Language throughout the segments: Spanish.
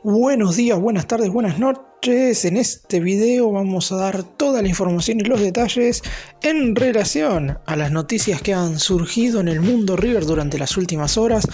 Buenos días, buenas tardes, buenas noches. En este video vamos a dar toda la información y los detalles en relación a las noticias que han surgido en el mundo River durante las últimas horas.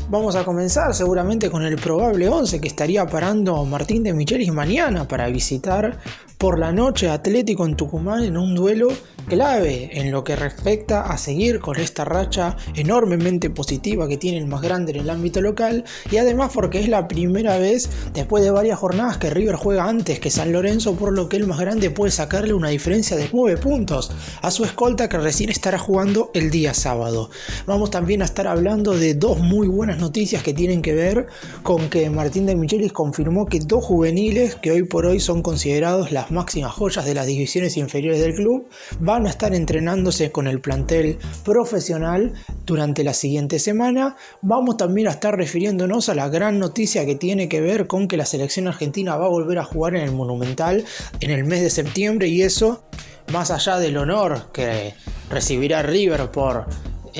Vamos a comenzar seguramente con el probable 11 que estaría parando Martín de Michelis mañana para visitar por la noche a Atlético en Tucumán en un duelo clave en lo que respecta a seguir con esta racha enormemente positiva que tiene el más grande en el ámbito local, y además porque es la primera vez después de varias jornadas que River juega antes que San Lorenzo, por lo que el más grande puede sacarle una diferencia de 9 puntos a su escolta que recién estará jugando el día sábado. Vamos también a estar hablando de dos muy buenas noticias que tienen que ver con que Martín de Michelis confirmó que dos juveniles que hoy por hoy son considerados las máximas joyas de las divisiones inferiores del club van a estar entrenándose con el plantel profesional durante la siguiente semana. Vamos también a estar refiriéndonos a la gran noticia que tiene que ver con que la selección argentina va a volver a jugar en el Monumental en el mes de septiembre, y eso, más allá del honor que recibirá River por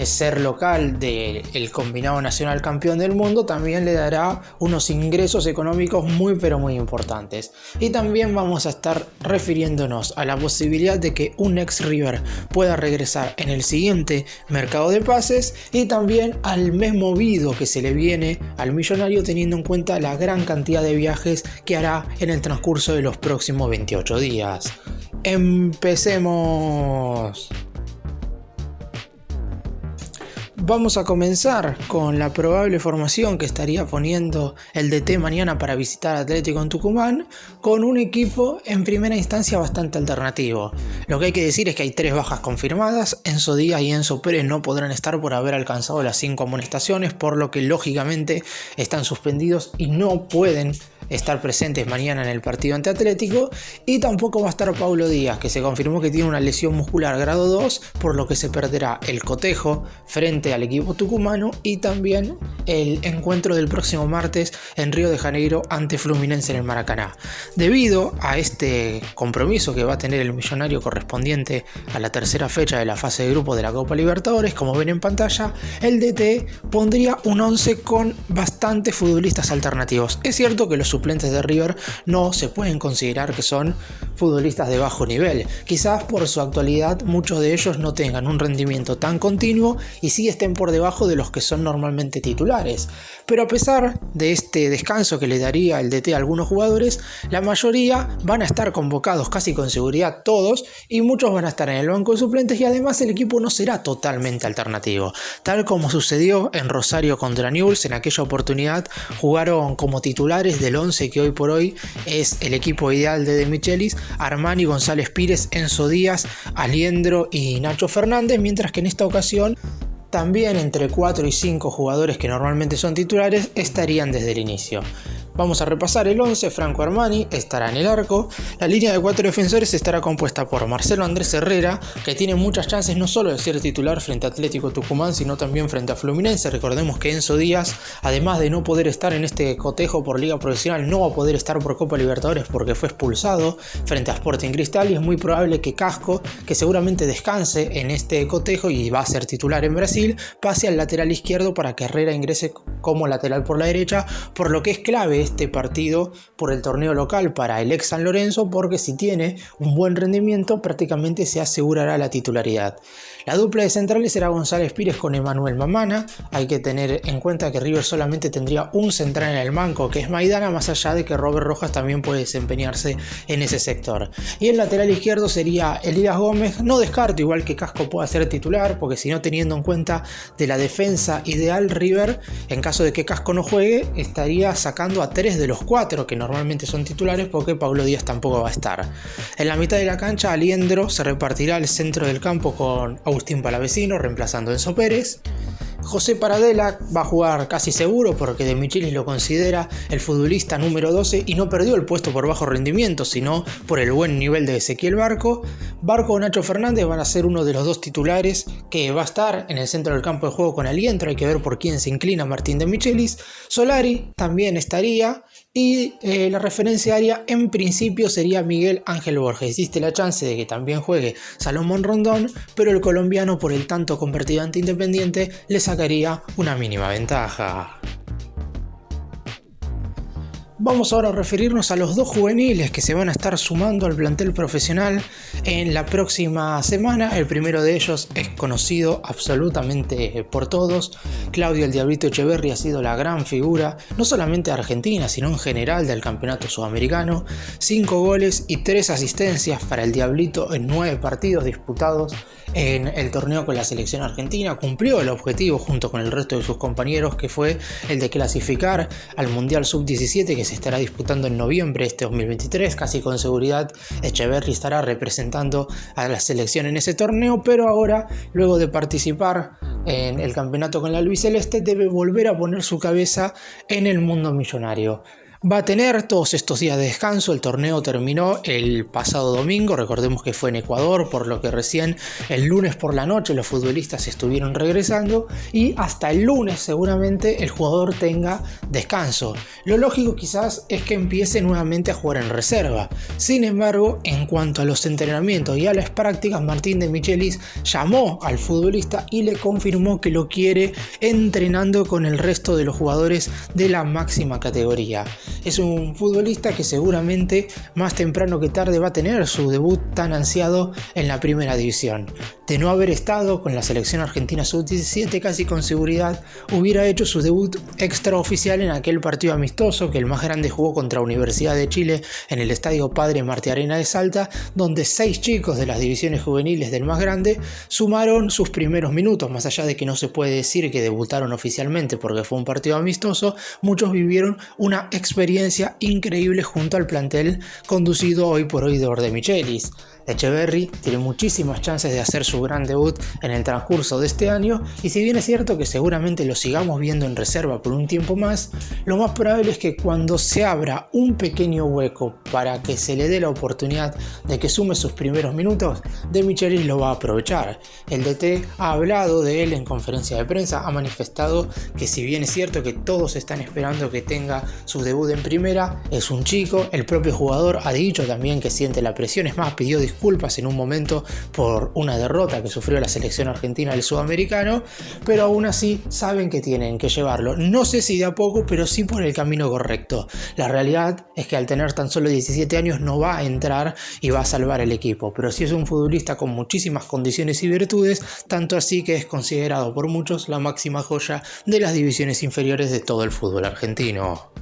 ser local del combinado nacional campeón del mundo, también le dará unos ingresos económicos muy pero muy importantes. Y también vamos a estar refiriéndonos a la posibilidad de que un ex River pueda regresar en el siguiente mercado de pases, y también al mes movido que se le viene al millonario, teniendo en cuenta la gran cantidad de viajes que hará en el transcurso de los próximos 28 días. ¡Empecemos! Vamos a comenzar con la probable formación que estaría poniendo el DT mañana para visitar Atlético en Tucumán, con un equipo en primera instancia bastante alternativo. Lo que hay que decir es que hay 3 bajas confirmadas. Enzo Díaz y Enzo Pérez no podrán estar por haber alcanzado las 5 amonestaciones, por lo que lógicamente están suspendidos y no pueden estar presentes mañana en el partido ante Atlético. Y tampoco va a estar Paulo Díaz, que se confirmó que tiene una lesión muscular grado 2, por lo que se perderá el cotejo frente al equipo tucumano y también el encuentro del próximo martes en Río de Janeiro ante Fluminense en el Maracaná. Debido a este compromiso que va a tener el millonario correspondiente a la tercera fecha de la fase de grupo de la Copa Libertadores, como ven en pantalla, el DT pondría un 11 con bastantes futbolistas alternativos. Es cierto que los suplentes de River no se pueden considerar que son futbolistas de bajo nivel. Quizás por su actualidad muchos de ellos no tengan un rendimiento tan continuo y sí estén por debajo de los que son normalmente titulares. Pero a pesar de este descanso que le daría el DT a algunos jugadores, la mayoría van a estar convocados casi con seguridad todos, y muchos van a estar en el banco de suplentes, y además el equipo no será totalmente alternativo. Tal como sucedió en Rosario contra Newell's, en aquella oportunidad jugaron como titulares del 11 que hoy por hoy es el equipo ideal de Michelis: Armani, González Pires, Enzo Díaz, Aliendro y Nacho Fernández, mientras que en esta ocasión también entre 4 y 5 jugadores que normalmente son titulares estarían desde el inicio. Vamos a repasar el 11. Franco Armani estará en el arco. La línea de 4 defensores estará compuesta por Marcelo Andrés Herrera, que tiene muchas chances no solo de ser titular frente a Atlético Tucumán, sino también frente a Fluminense. Recordemos que Enzo Díaz, además de no poder estar en este cotejo por Liga Profesional, no va a poder estar por Copa Libertadores porque fue expulsado frente a Sporting Cristal, y es muy probable que Casco, que seguramente descanse en este cotejo y va a ser titular en Brasil, pase al lateral izquierdo para que Herrera ingrese como lateral por la derecha, por lo que es clave este partido por el torneo local para el ex San Lorenzo, porque si tiene un buen rendimiento prácticamente se asegurará la titularidad. La dupla de centrales será González Pires con Emanuel Mamana. Hay que tener en cuenta que River solamente tendría un central en el banco, que es Maidana, más allá de que Robert Rojas también puede desempeñarse en ese sector. Y el lateral izquierdo sería Elías Gómez. No descarto igual que Casco pueda ser titular, porque si no, teniendo en cuenta de la defensa ideal, River, en caso de que Casco no juegue, estaría sacando a 3 de los 4 que normalmente son titulares, porque Paulo Díaz tampoco va a estar. En la mitad de la cancha, Aliendro se repartirá el centro del campo con Agustín Palavecino reemplazando a Enzo Pérez. José Paradela va a jugar casi seguro, porque De Michelis lo considera el futbolista número 12 y no perdió el puesto por bajo rendimiento, sino por el buen nivel de Ezequiel Barco. Barco o Nacho Fernández van a ser uno de los dos titulares que va a estar en el centro del campo de juego con Aliendro. Hay que ver por quién se inclina Martín De Michelis. Solari también estaría, y la referencia área en principio sería Miguel Ángel Borges. Existe la chance de que también juegue Salomón Rondón, pero el colombiano, por el tanto convertido ante Independiente, le sacaría una mínima ventaja. Vamos ahora a referirnos a los dos juveniles que se van a estar sumando al plantel profesional en la próxima semana. El primero de ellos es conocido absolutamente por todos. Claudio el Diablito Echeverri ha sido la gran figura, no solamente de Argentina, sino en general del campeonato sudamericano. 5 goles y 3 asistencias para el Diablito en 9 partidos disputados en el torneo con la selección argentina. Cumplió el objetivo junto con el resto de sus compañeros, que fue el de clasificar al Mundial Sub-17 que se estará disputando en noviembre de este 2023. Casi con seguridad Echeverri estará representando a la selección en ese torneo, pero ahora, luego de participar en el campeonato con la albiceleste, debe volver a poner su cabeza en el mundo millonario. Va a tener todos estos días de descanso. El torneo terminó el pasado domingo, recordemos que fue en Ecuador, por lo que recién el lunes por la noche los futbolistas estuvieron regresando y hasta el lunes seguramente el jugador tenga descanso. Lo lógico quizás es que empiece nuevamente a jugar en reserva. Sin embargo, en cuanto a los entrenamientos y a las prácticas, Martín de Michelis llamó al futbolista y le confirmó que lo quiere entrenando con el resto de los jugadores de la máxima categoría. Es un futbolista que seguramente más temprano que tarde va a tener su debut tan ansiado en la primera división. De no haber estado con la selección argentina sub-17, casi con seguridad hubiera hecho su debut extraoficial en aquel partido amistoso que el más grande jugó contra Universidad de Chile en el estadio Padre Martí Arena de Salta, donde 6 chicos de las divisiones juveniles del más grande sumaron sus primeros minutos. Más allá de que no se puede decir que debutaron oficialmente porque fue un partido amistoso, muchos vivieron una experiencia increíble junto al plantel conducido hoy por hoy de Michelis. Echeverri tiene muchísimas chances de hacer su gran debut en el transcurso de este año, y si bien es cierto que seguramente lo sigamos viendo en reserva por un tiempo más, lo más probable es que cuando se abra un pequeño hueco para que se le dé la oportunidad de que sume sus primeros minutos, De Michelis lo va a aprovechar. El DT ha hablado de él en conferencia de prensa, ha manifestado que si bien es cierto que todos están esperando que tenga su debut en primera, es un chico. El propio jugador ha dicho también que siente la presión, es más, pidió disculpas en un momento por una derrota que sufrió la selección argentina del sudamericano, pero aún así saben que tienen que llevarlo, no sé si de a poco, pero sí por el camino correcto. La realidad es que al tener tan solo 17 años no va a entrar y va a salvar el equipo, pero sí es un futbolista con muchísimas condiciones y virtudes, tanto así que es considerado por muchos la máxima joya de las divisiones inferiores de todo el fútbol argentino.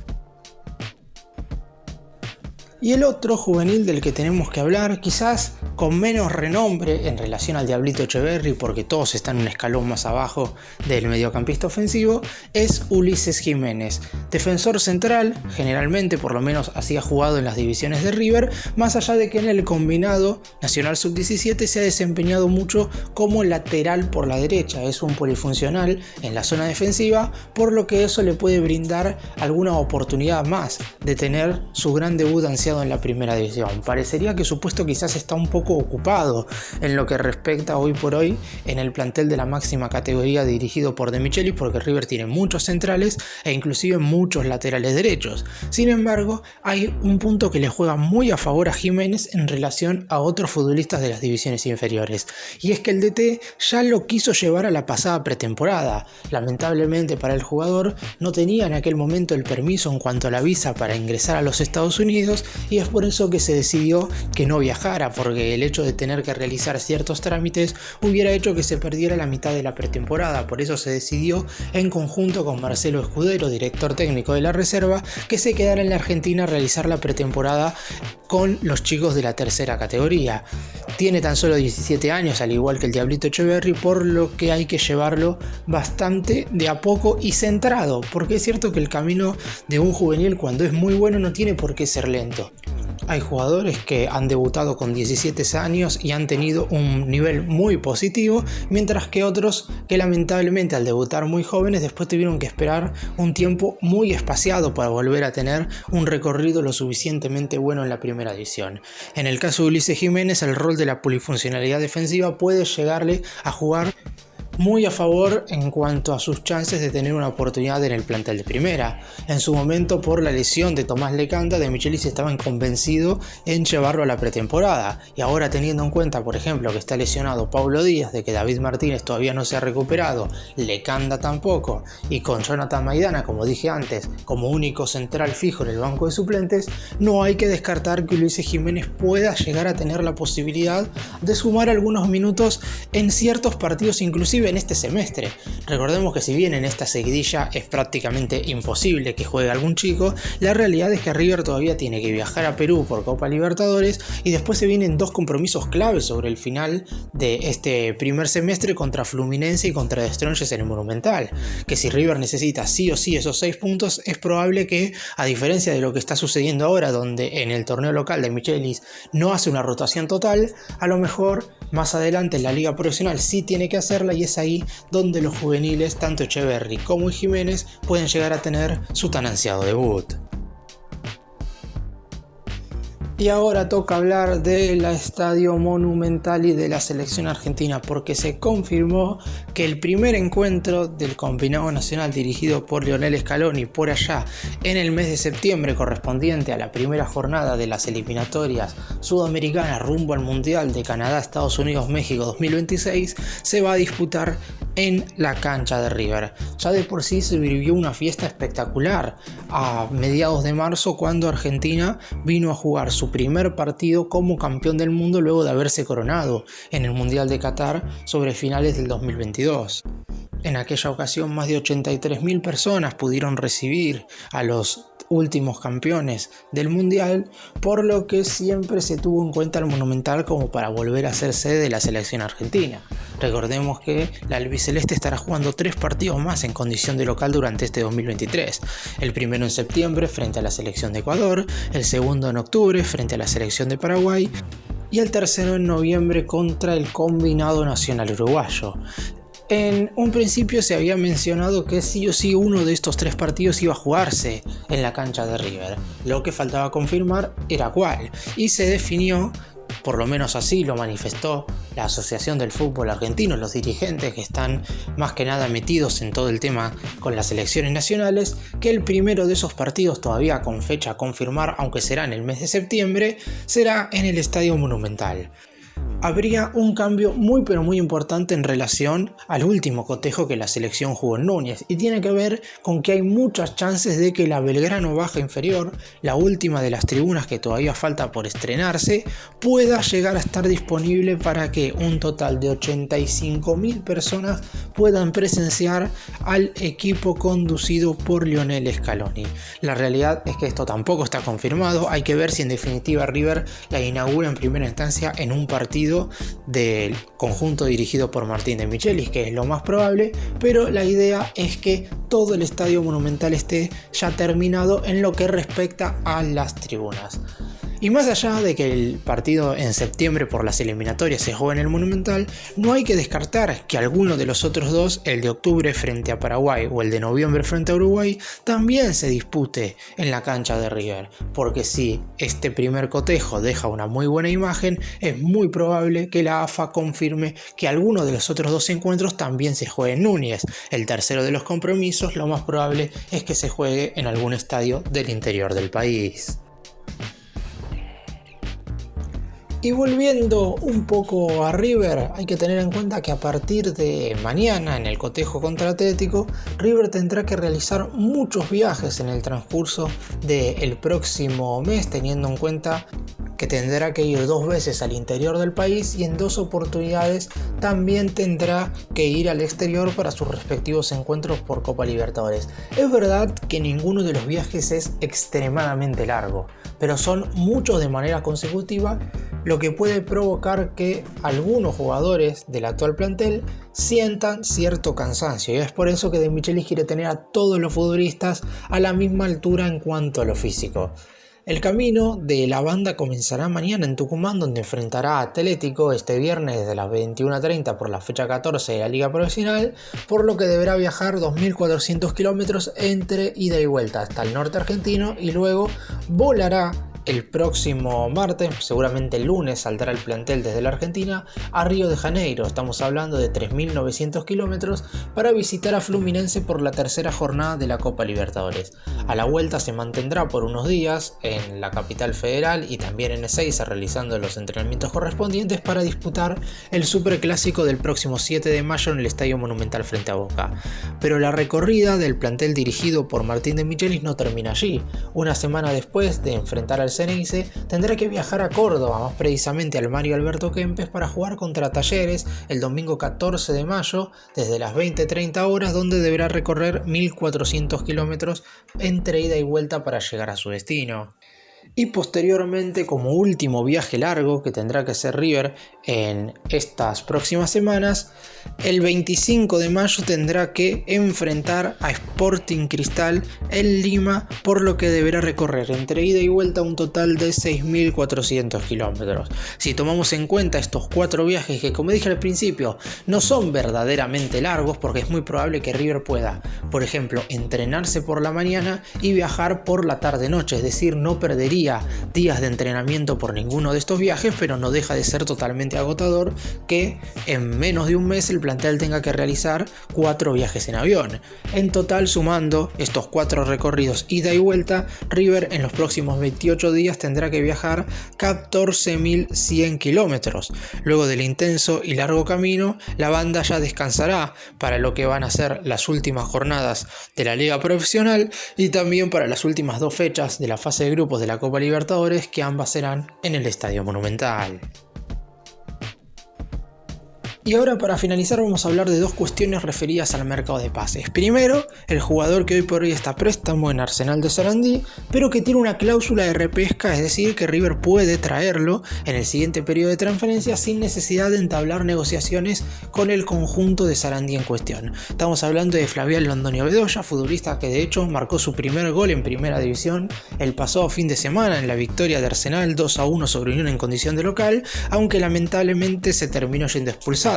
Y el otro juvenil del que tenemos que hablar, quizás con menos renombre en relación al Diablito Echeverri, porque todos están un escalón más abajo del mediocampista ofensivo, es Ulises Jiménez. Defensor central, generalmente por lo menos así ha jugado en las divisiones de River, más allá de que en el combinado Nacional Sub-17 se ha desempeñado mucho como lateral por la derecha. Es un polifuncional en la zona defensiva, por lo que eso le puede brindar alguna oportunidad más de tener su gran debut ansiado en la primera división. Parecería que su puesto quizás está un poco ocupado en lo que respecta hoy por hoy en el plantel de la máxima categoría dirigido por De Michelis, porque River tiene muchos centrales e inclusive muchos laterales derechos. Sin embargo, hay un punto que le juega muy a favor a Jiménez en relación a otros futbolistas de las divisiones inferiores, y es que el DT ya lo quiso llevar a la pasada pretemporada. Lamentablemente para el jugador no tenía en aquel momento el permiso en cuanto a la visa para ingresar a los Estados Unidos, y es por eso que se decidió que no viajara, porque el hecho de tener que realizar ciertos trámites hubiera hecho que se perdiera la mitad de la pretemporada. Por eso se decidió, en conjunto con Marcelo Escudero, director técnico de la reserva, que se quedara en la Argentina a realizar la pretemporada con los chicos de la tercera categoría. Tiene tan solo 17 años, al igual que el Diablito Echeverri, por lo que hay que llevarlo bastante de a poco y centrado, porque es cierto que el camino de un juvenil cuando es muy bueno no tiene por qué ser lento. Hay jugadores que han debutado con 17 años y han tenido un nivel muy positivo, mientras que otros que lamentablemente al debutar muy jóvenes después tuvieron que esperar un tiempo muy espaciado para volver a tener un recorrido lo suficientemente bueno en la primera división. En el caso de Ulises Jiménez, el rol de la polifuncionalidad defensiva puede llegarle a jugar muy a favor en cuanto a sus chances de tener una oportunidad en el plantel de primera. En su momento, por la lesión de Tomás Lecanda, De Michelis estaba convencido en llevarlo a la pretemporada, y ahora, teniendo en cuenta, por ejemplo, que está lesionado Pablo Díaz, de que David Martínez todavía no se ha recuperado, Lecanda tampoco, y con Jonathan Maidana, como dije antes, como único central fijo en el banco de suplentes, no hay que descartar que Ulises Jiménez pueda llegar a tener la posibilidad de sumar algunos minutos en ciertos partidos, inclusive en este semestre. Recordemos que si bien en esta seguidilla es prácticamente imposible que juegue algún chico, la realidad es que River todavía tiene que viajar a Perú por Copa Libertadores, y después se vienen dos compromisos claves sobre el final de este primer semestre contra Fluminense y contra The Strongest en el Monumental, que si River necesita sí o sí esos 6 puntos, es probable que, a diferencia de lo que está sucediendo ahora, donde en el torneo local De Michelis no hace una rotación total, a lo mejor más adelante en la liga profesional sí tiene que hacerla, y es ahí donde los juveniles, tanto Echeverri como Jiménez, pueden llegar a tener su tan ansiado debut. Y ahora toca hablar del Estadio Monumental y de la selección argentina, porque se confirmó que el primer encuentro del combinado nacional dirigido por Lionel Scaloni por allá en el mes de septiembre, correspondiente a la primera jornada de las eliminatorias sudamericanas rumbo al Mundial de Canadá, Estados Unidos, México 2026, se va a disputar en la cancha de River. Ya de por sí se vivió una fiesta espectacular a mediados de marzo, cuando Argentina vino a jugar su primer partido como campeón del mundo luego de haberse coronado en el Mundial de Qatar sobre finales del 2022. En aquella ocasión más de 83.000 personas pudieron recibir a los últimos campeones del Mundial, por lo que siempre se tuvo en cuenta el Monumental como para volver a ser sede de la selección argentina. Recordemos que la albiceleste estará jugando 3 partidos más en condición de local durante este 2023. El primero en septiembre frente a la selección de Ecuador, el segundo en octubre frente a la selección de Paraguay y el tercero en noviembre contra el combinado nacional uruguayo. En un principio se había mencionado que sí o sí uno de estos 3 partidos iba a jugarse en la cancha de River. Lo que faltaba confirmar era cuál, y se definió, por lo menos así lo manifestó la Asociación del Fútbol Argentino, los dirigentes que están más que nada metidos en todo el tema con las selecciones nacionales, que el primero de esos partidos, todavía con fecha a confirmar, aunque será en el mes de septiembre, será en el Estadio Monumental. Habría un cambio muy pero muy importante en relación al último cotejo que la selección jugó en Núñez, y tiene que ver con que hay muchas chances de que la Belgrano Baja Inferior, la última de las tribunas que todavía falta por estrenarse, pueda llegar a estar disponible para que un total de 85.000 personas puedan presenciar al equipo conducido por Lionel Scaloni. La realidad es que esto tampoco está confirmado, hay que ver si en definitiva River la inaugura en primera instancia en un partido del conjunto dirigido por Martín de Michelis, que es lo más probable, pero la idea es que todo el Estadio Monumental esté ya terminado en lo que respecta a las tribunas. Y más allá de que el partido en septiembre por las eliminatorias se juega en el Monumental, no hay que descartar que alguno de los otros dos, el de octubre frente a Paraguay o el de noviembre frente a Uruguay, también se dispute en la cancha de River, porque si este primer cotejo deja una muy buena imagen, es muy probable que la AFA confirme que alguno de los otros 2 encuentros también se juegue en Núñez. El tercero de los compromisos, lo más probable es que se juegue en algún estadio del interior del país. Y volviendo un poco a River, hay que tener en cuenta que a partir de mañana, en el cotejo contra Atlético, River tendrá que realizar muchos viajes en el transcurso del próximo mes, teniendo en cuenta que tendrá que ir 2 veces al interior del país, y en 2 oportunidades también tendrá que ir al exterior para sus respectivos encuentros por Copa Libertadores. Es verdad que ninguno de los viajes es extremadamente largo, pero son muchos de manera consecutiva, lo que puede provocar que algunos jugadores del actual plantel sientan cierto cansancio, y es por eso que De Michelis quiere tener a todos los futbolistas a la misma altura en cuanto a lo físico. El camino de la banda comenzará mañana en Tucumán, donde enfrentará a Atlético este viernes desde las 21:30 por la fecha 14 de la Liga Profesional, por lo que deberá viajar 2.400 kilómetros entre ida y vuelta hasta el norte argentino, y luego volará el próximo martes, seguramente el lunes, saldrá el plantel desde la Argentina a Río de Janeiro. Estamos hablando de 3.900 kilómetros para visitar a Fluminense por la tercera jornada de la Copa Libertadores. A la vuelta se mantendrá por unos días en la capital federal y también en Ezeiza realizando los entrenamientos correspondientes para disputar el Superclásico del próximo 7 de mayo en el Estadio Monumental frente a Boca. Pero la recorrida del plantel dirigido por Martín de Michelis no termina allí. Una semana después de enfrentar al Ceneice, tendrá que viajar a Córdoba, más precisamente al Mario Alberto Kempes, para jugar contra Talleres el domingo 14 de mayo desde las 20:30 horas, donde deberá recorrer 1.400 kilómetros entre ida y vuelta para llegar a su destino. Y posteriormente, como último viaje largo que tendrá que hacer River en estas próximas semanas, el 25 de mayo tendrá que enfrentar a Sporting Cristal en Lima, por lo que deberá recorrer entre ida y vuelta un total de 6.400 kilómetros. Si tomamos en cuenta estos 4 viajes que, como dije al principio, no son verdaderamente largos, porque es muy probable que River pueda, por ejemplo, entrenarse por la mañana y viajar por la tarde-noche, es decir, no perdería días de entrenamiento por ninguno de estos viajes, pero no deja de ser totalmente agotador que en menos de un mes el plantel tenga que realizar 4 viajes en avión. En total, sumando estos 4 recorridos ida y vuelta, River en los próximos 28 días tendrá que viajar 14.100 kilómetros. Luego del intenso y largo camino, la banda ya descansará para lo que van a ser las últimas jornadas de la Liga Profesional y también para las últimas 2 fechas de la fase de grupos de la Copa Libertadores, que ambas serán en el Estadio Monumental. Y ahora, para finalizar, vamos a hablar de 2 cuestiones referidas al mercado de pases. Primero, el jugador que hoy por hoy está a préstamo en Arsenal de Sarandí, pero que tiene una cláusula de repesca, es decir, que River puede traerlo en el siguiente periodo de transferencia sin necesidad de entablar negociaciones con el conjunto de Sarandí en cuestión. Estamos hablando de Flavián Londoño Bedoya, futbolista que de hecho marcó su primer gol en Primera División el pasado fin de semana en la victoria de Arsenal 2-1 sobre Unión en condición de local, aunque lamentablemente se terminó yendo expulsado.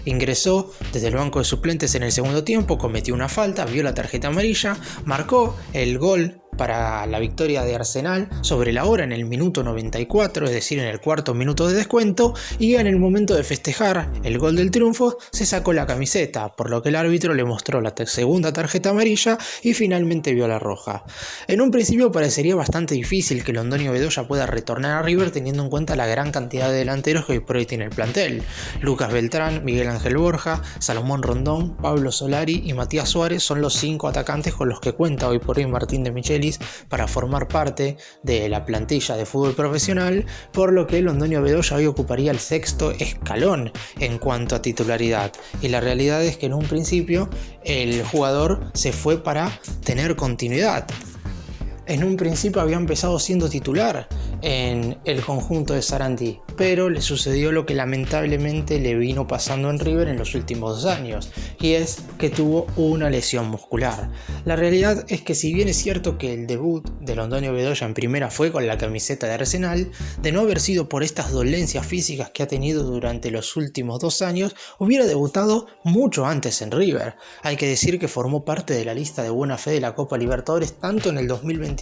Ingresó desde el banco de suplentes en el segundo tiempo, cometió una falta, vio la tarjeta amarilla, marcó el gol para la victoria de Arsenal sobre la hora en el minuto 94, es decir, en el cuarto minuto de descuento, y en el momento de festejar el gol del triunfo se sacó la camiseta, por lo que el árbitro le mostró la segunda tarjeta amarilla y finalmente vio la roja. En un principio parecería bastante difícil que Londoño Bedoya pueda retornar a River, teniendo en cuenta la gran cantidad de delanteros que hoy por hoy tiene el plantel. Lucas Beltrán, Miguel Ángel Borja, Salomón Rondón, Pablo Solari y Matías Suárez son los 5 atacantes con los que cuenta hoy por hoy Martín de Michelis para formar parte de la plantilla de fútbol profesional, por lo que Londoño Bedoya hoy ocuparía el 6º escalón en cuanto a titularidad. Y la realidad es que en un principio el jugador se fue para tener continuidad. En un principio había empezado siendo titular en el conjunto de Sarandí, pero le sucedió lo que lamentablemente le vino pasando en River en los últimos 2 años, y es que tuvo una lesión muscular. La realidad es que, si bien es cierto que el debut de Londoño Bedoya en primera fue con la camiseta de Arsenal, de no haber sido por estas dolencias físicas que ha tenido durante los últimos 2 años, hubiera debutado mucho antes en River. Hay que decir que formó parte de la lista de buena fe de la Copa Libertadores tanto en el 2021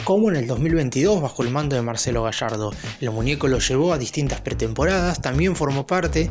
como en el 2022 bajo el mando de Marcelo Gallardo. El muñeco lo llevó a distintas pretemporadas, también formó parte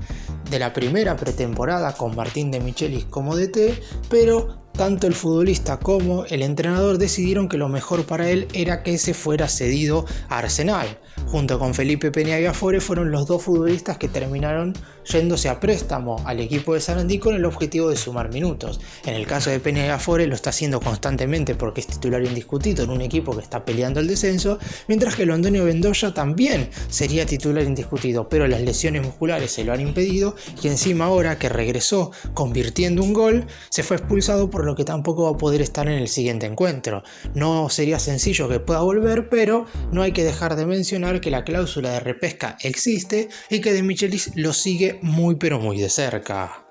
de la primera pretemporada con Martín de Michelis como DT, pero tanto el futbolista como el entrenador decidieron que lo mejor para él era que se fuera cedido a Arsenal. Junto con Felipe Peña y Afore fueron los 2 futbolistas que terminaron yéndose a préstamo al equipo de Sarandí con el objetivo de sumar minutos. En el caso de Peña y Afore lo está haciendo constantemente porque es titular indiscutido en un equipo que está peleando el descenso, mientras que Londoño Bedoya también sería titular indiscutido, pero las lesiones musculares se lo han impedido y encima ahora que regresó convirtiendo un gol, se fue expulsado, por lo que tampoco va a poder estar en el siguiente encuentro. No sería sencillo que pueda volver, pero no hay que dejar de mencionar que la cláusula de repesca existe y que De Michelis lo sigue muy pero muy de cerca.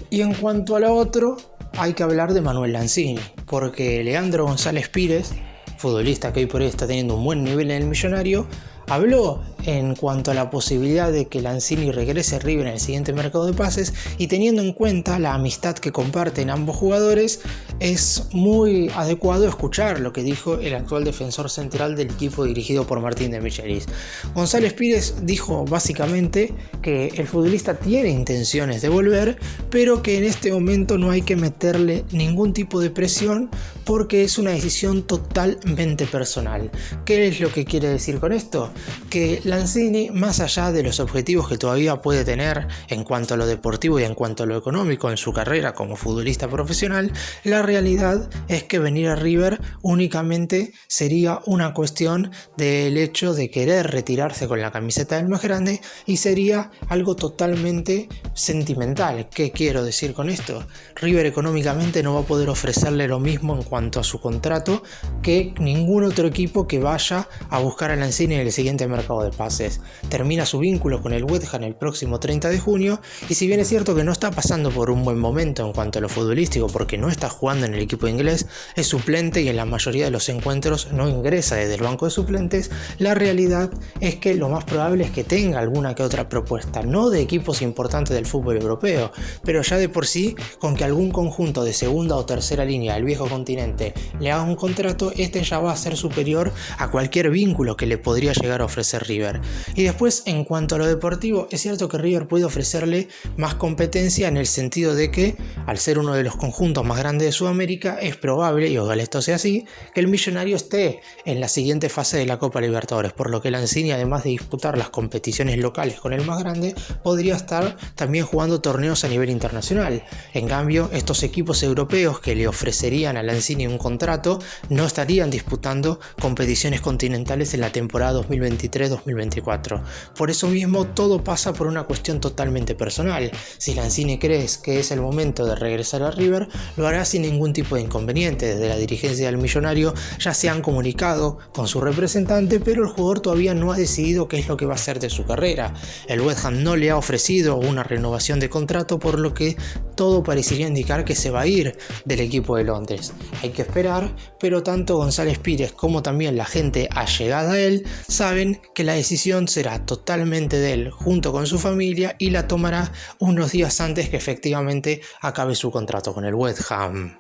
Y en cuanto a lo otro, hay que hablar de Manuel Lanzini, porque Leandro González Pires, futbolista que hoy por hoy está teniendo un buen nivel en el Millonario, Habló en cuanto a la posibilidad de que Lanzini regrese a River en el siguiente mercado de pases, y teniendo en cuenta la amistad que comparten ambos jugadores, es muy adecuado escuchar lo que dijo el actual defensor central del equipo dirigido por Martín de Michelis. González Pires dijo básicamente que el futbolista tiene intenciones de volver, pero que en este momento no hay que meterle ningún tipo de presión porque es una decisión totalmente personal. ¿Qué es lo que quiere decir con esto? Que Lanzini, más allá de los objetivos que todavía puede tener en cuanto a lo deportivo y en cuanto a lo económico en su carrera como futbolista profesional, la realidad es que venir a River únicamente sería una cuestión del hecho de querer retirarse con la camiseta del más grande, y sería algo totalmente sentimental. ¿Qué quiero decir con esto? River económicamente no va a poder ofrecerle lo mismo en cuanto a su contrato que ningún otro equipo que vaya a buscar a Lanzini en el siguiente mercado de pases. Termina su vínculo con el West Ham el próximo 30 de junio, y si bien es cierto que no está pasando por un buen momento en cuanto a lo futbolístico porque no está jugando en el equipo inglés, es suplente y en la mayoría de los encuentros no ingresa desde el banco de suplentes, la realidad es que lo más probable es que tenga alguna que otra propuesta, no de equipos importantes del fútbol europeo, pero ya de por sí, con que algún conjunto de segunda o tercera línea del viejo continente le haga un contrato, este ya va a ser superior a cualquier vínculo que le podría llegar a ofrecer River. Y después, en cuanto a lo deportivo, es cierto que River puede ofrecerle más competencia en el sentido de que, al ser uno de los conjuntos más grandes de Sudamérica, es probable, y ojalá esto sea así, que el Millonario esté en la siguiente fase de la Copa Libertadores, por lo que Lanzini, además de disputar las competiciones locales con el más grande, podría estar también jugando torneos a nivel internacional. En cambio, estos equipos europeos que le ofrecerían a Lanzini un contrato no estarían disputando competiciones continentales en la temporada 2023-2024. Por eso mismo, todo pasa por una cuestión totalmente personal. Si Lanzini cree que es el momento de regresar a River, lo hará sin ningún tipo de inconveniente. Desde la dirigencia del Millonario ya se han comunicado con su representante, pero el jugador todavía no ha decidido qué es lo que va a hacer de su carrera. El West Ham no le ha ofrecido una renovación de contrato, por lo que todo parecería indicar que se va a ir del equipo de Londres. Hay que esperar, pero tanto González Pires como también la gente allegada a él saben que la decisión será totalmente de él junto con su familia, y la tomará unos días antes que efectivamente acabe su contrato con el West Ham.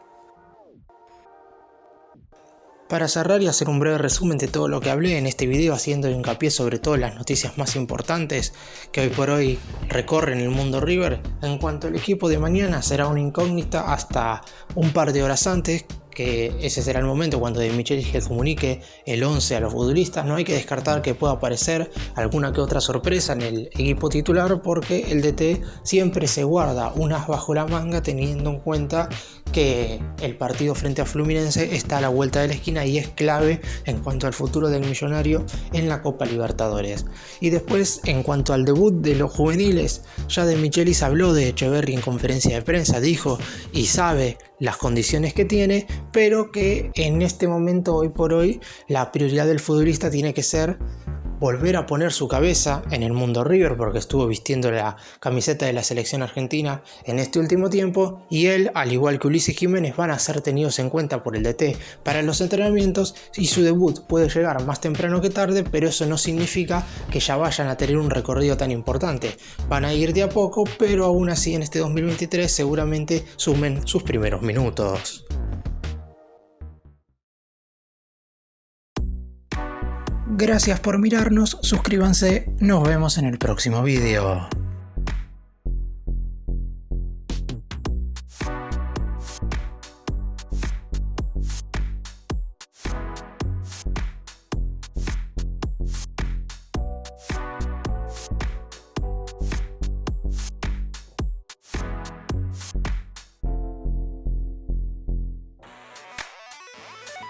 Para cerrar y hacer un breve resumen de todo lo que hablé en este video, haciendo hincapié sobre todo las noticias más importantes que hoy por hoy recorren el mundo River, en cuanto al equipo de mañana, será una incógnita hasta un par de horas antes, que ese será el momento cuando De Michelis le comunique el 11 a los futbolistas. No hay que descartar que pueda aparecer alguna que otra sorpresa en el equipo titular, porque el DT siempre se guarda un as bajo la manga, teniendo en cuenta que el partido frente a Fluminense está a la vuelta de la esquina y es clave en cuanto al futuro del Millonario en la Copa Libertadores. Y después, en cuanto al debut de los juveniles, ya De Michelis habló de Echeverri en conferencia de prensa, dijo y sabe las condiciones que tiene, pero que en este momento, hoy por hoy, la prioridad del futbolista tiene que ser volver a poner su cabeza en el mundo River, porque estuvo vistiendo la camiseta de la selección argentina en este último tiempo, y él, al igual que Ulises Jiménez, van a ser tenidos en cuenta por el DT para los entrenamientos, y su debut puede llegar más temprano que tarde, pero eso no significa que ya vayan a tener un recorrido tan importante. Van a ir de a poco, pero aún así en este 2023 seguramente sumen sus primeros minutos. Gracias por mirarnos, suscríbanse, nos vemos en el próximo video.